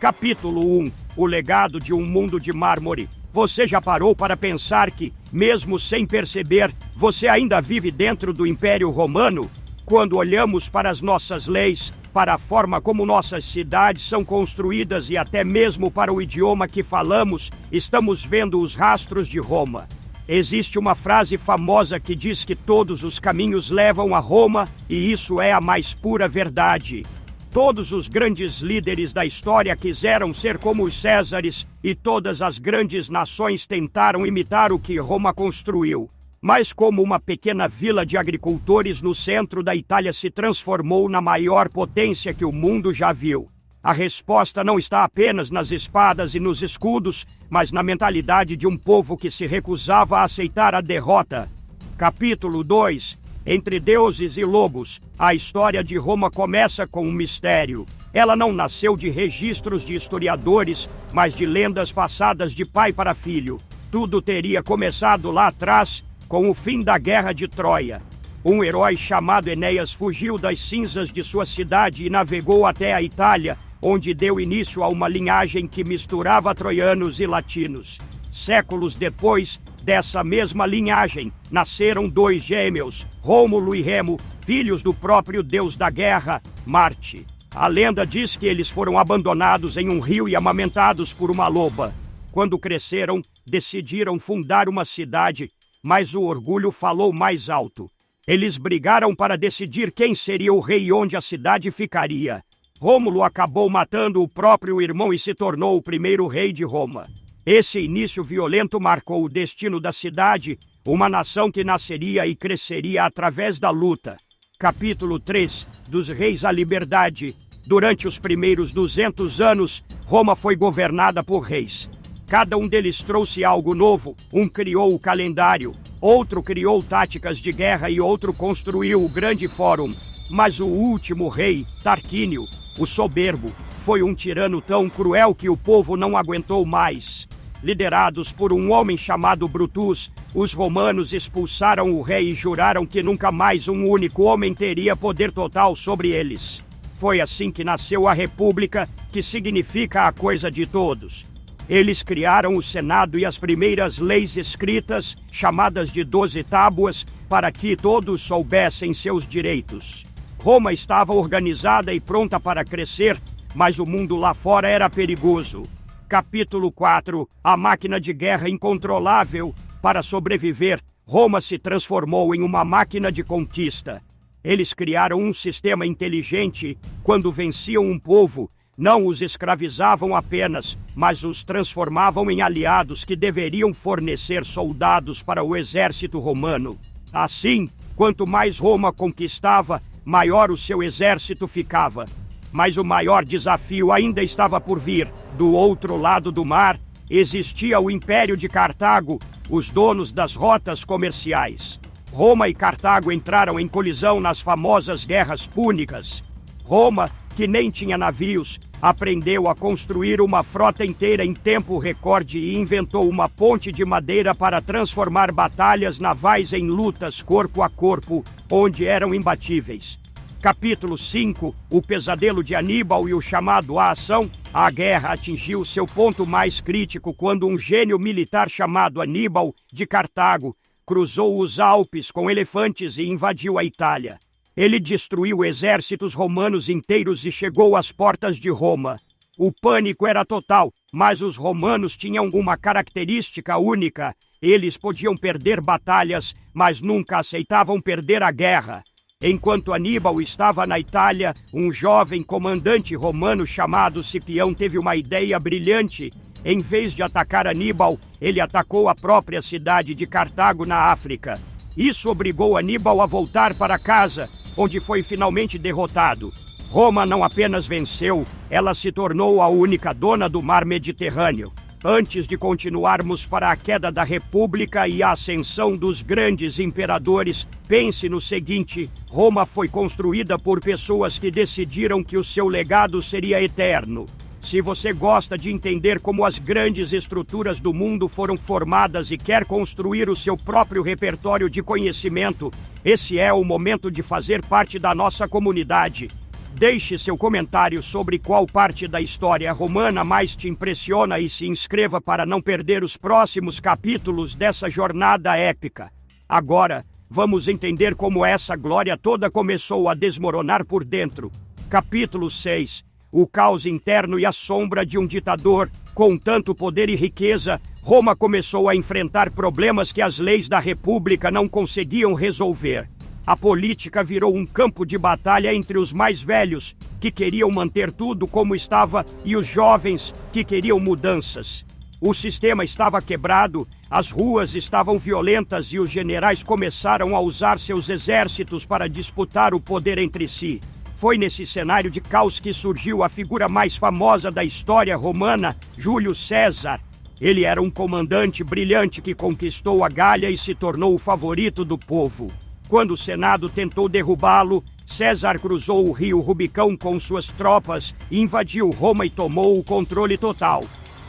Capítulo 1. O legado de um mundo de mármore. Você já parou para pensar que, mesmo sem perceber, você ainda vive dentro do Império Romano? Quando olhamos para as nossas leis, para a forma como nossas cidades são construídas e até mesmo para o idioma que falamos, estamos vendo os rastros de Roma. Existe uma frase famosa que diz que todos os caminhos levam a Roma, e isso é a mais pura verdade. Todos os grandes líderes da história quiseram ser como os Césares, e todas as grandes nações tentaram imitar o que Roma construiu. Mas como uma pequena vila de agricultores no centro da Itália se transformou na maior potência que o mundo já viu? A resposta não está apenas nas espadas e nos escudos, mas na mentalidade de um povo que se recusava a aceitar a derrota. Capítulo 2. Entre deuses e lobos, a história de Roma começa com um mistério. Ela não nasceu de registros de historiadores, mas de lendas passadas de pai para filho. Tudo teria começado lá atrás, com o fim da Guerra de Troia. Um herói chamado Enéas fugiu das cinzas de sua cidade e navegou até a Itália, onde deu início a uma linhagem que misturava troianos e latinos. Séculos depois dessa mesma linhagem, nasceram dois gêmeos, Rômulo e Remo, filhos do próprio deus da guerra, Marte. A lenda diz que eles foram abandonados em um rio e amamentados por uma loba. Quando cresceram, decidiram fundar uma cidade, mas o orgulho falou mais alto. Eles brigaram para decidir quem seria o rei e onde a cidade ficaria. Rômulo acabou matando o próprio irmão e se tornou o primeiro rei de Roma. Esse início violento marcou o destino da cidade, uma nação que nasceria e cresceria através da luta. Capítulo 3. Dos reis à liberdade. Durante os primeiros 200 anos, Roma foi governada por reis. Cada um deles trouxe algo novo. Um criou o calendário, outro criou táticas de guerra e outro construiu o grande fórum. Mas o último rei, Tarquínio, o soberbo, foi um tirano tão cruel que o povo não aguentou mais. Liderados por um homem chamado Brutus, os romanos expulsaram o rei e juraram que nunca mais um único homem teria poder total sobre eles. Foi assim que nasceu a República, que significa a coisa de todos. Eles criaram o Senado e as primeiras leis escritas, chamadas de 12 tábuas, para que todos soubessem seus direitos. Roma estava organizada e pronta para crescer, mas o mundo lá fora era perigoso. Capítulo 4. A máquina de guerra incontrolável. Para sobreviver, Roma se transformou em uma máquina de conquista. Eles criaram um sistema inteligente. Quando venciam um povo, não os escravizavam apenas, mas os transformavam em aliados que deveriam fornecer soldados para o exército romano. Assim, quanto mais Roma conquistava, maior o seu exército ficava. Mas o maior desafio ainda estava por vir. Do outro lado do mar, existia o Império de Cartago, os donos das rotas comerciais. Roma e Cartago entraram em colisão nas famosas guerras púnicas. Roma, que nem tinha navios, aprendeu a construir uma frota inteira em tempo recorde e inventou uma ponte de madeira para transformar batalhas navais em lutas corpo a corpo, onde eram imbatíveis. Capítulo 5. O pesadelo de Aníbal e o chamado à ação. A guerra atingiu seu ponto mais crítico quando um gênio militar chamado Aníbal, de Cartago, cruzou os Alpes com elefantes e invadiu a Itália. Ele destruiu exércitos romanos inteiros e chegou às portas de Roma. O pânico era total, mas os romanos tinham uma característica única. Eles podiam perder batalhas, mas nunca aceitavam perder a guerra. Enquanto Aníbal estava na Itália, um jovem comandante romano chamado Cipião teve uma ideia brilhante. Em vez de atacar Aníbal, ele atacou a própria cidade de Cartago na África. Isso obrigou Aníbal a voltar para casa, onde foi finalmente derrotado. Roma não apenas venceu, ela se tornou a única dona do mar Mediterrâneo. Antes de continuarmos para a queda da República e a ascensão dos grandes imperadores, pense no seguinte: Roma foi construída por pessoas que decidiram que o seu legado seria eterno. Se você gosta de entender como as grandes estruturas do mundo foram formadas e quer construir o seu próprio repertório de conhecimento, esse é o momento de fazer parte da nossa comunidade. Deixe seu comentário sobre qual parte da história romana mais te impressiona e se inscreva para não perder os próximos capítulos dessa jornada épica. Agora, vamos entender como essa glória toda começou a desmoronar por dentro. Capítulo 6. O caos interno e a sombra de um ditador. Com tanto poder e riqueza, Roma começou a enfrentar problemas que as leis da República não conseguiam resolver. A política virou um campo de batalha entre os mais velhos, que queriam manter tudo como estava, e os jovens, que queriam mudanças. O sistema estava quebrado, as ruas estavam violentas e os generais começaram a usar seus exércitos para disputar o poder entre si. Foi nesse cenário de caos que surgiu a figura mais famosa da história romana, Júlio César. Ele era um comandante brilhante que conquistou a Gália e se tornou o favorito do povo. Quando o Senado tentou derrubá-lo, César cruzou o rio Rubicão com suas tropas, invadiu Roma e tomou o controle total.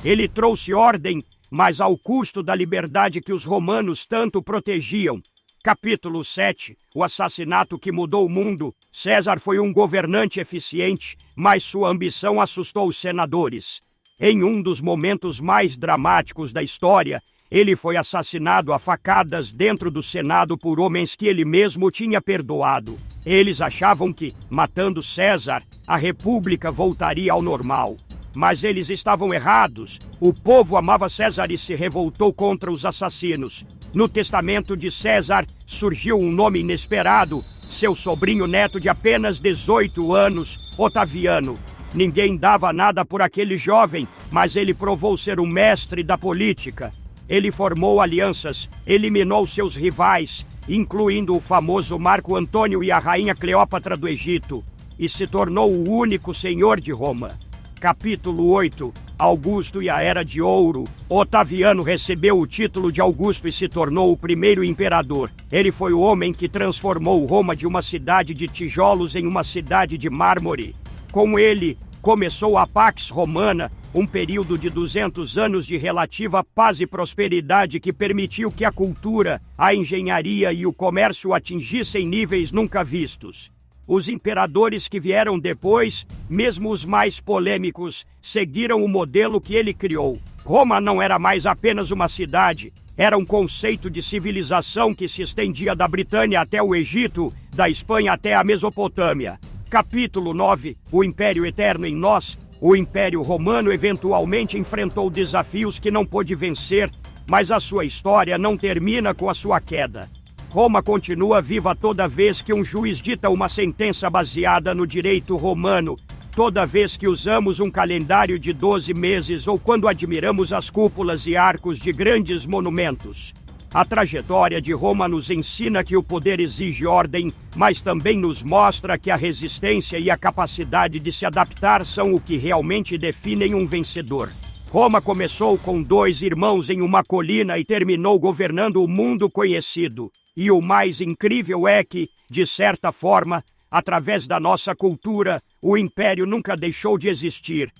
Ele trouxe ordem, mas ao custo da liberdade que os romanos tanto protegiam. Capítulo 7. O assassinato que mudou o mundo. César foi um governante eficiente, mas sua ambição assustou os senadores. Em um dos momentos mais dramáticos da história, ele foi assassinado a facadas dentro do Senado por homens que ele mesmo tinha perdoado. Eles achavam que, matando César, a República voltaria ao normal. Mas eles estavam errados. O povo amava César e se revoltou contra os assassinos. No testamento de César surgiu um nome inesperado, seu sobrinho neto de apenas 18 anos, Otaviano. Ninguém dava nada por aquele jovem, mas ele provou ser um mestre da política. Ele formou alianças, eliminou seus rivais, incluindo o famoso Marco Antônio e a rainha Cleópatra do Egito, e se tornou o único senhor de Roma. Capítulo 8. Augusto e a Era de Ouro. Otaviano recebeu o título de Augusto e se tornou o primeiro imperador. Ele foi o homem que transformou Roma de uma cidade de tijolos em uma cidade de mármore. Com ele, começou a Pax Romana, um período de 200 anos de relativa paz e prosperidade que permitiu que a cultura, a engenharia e o comércio atingissem níveis nunca vistos. Os imperadores que vieram depois, mesmo os mais polêmicos, seguiram o modelo que ele criou. Roma não era mais apenas uma cidade, era um conceito de civilização que se estendia da Britânia até o Egito, da Espanha até a Mesopotâmia. Capítulo 9. O Império Eterno em Nós. O Império Romano eventualmente enfrentou desafios que não pôde vencer, mas a sua história não termina com a sua queda. Roma continua viva toda vez que um juiz dita uma sentença baseada no direito romano, toda vez que usamos um calendário de 12 meses ou quando admiramos as cúpulas e arcos de grandes monumentos. A trajetória de Roma nos ensina que o poder exige ordem, mas também nos mostra que a resistência e a capacidade de se adaptar são o que realmente definem um vencedor. Roma começou com 2 irmãos em uma colina e terminou governando o mundo conhecido. E o mais incrível é que, de certa forma, através da nossa cultura, o império nunca deixou de existir.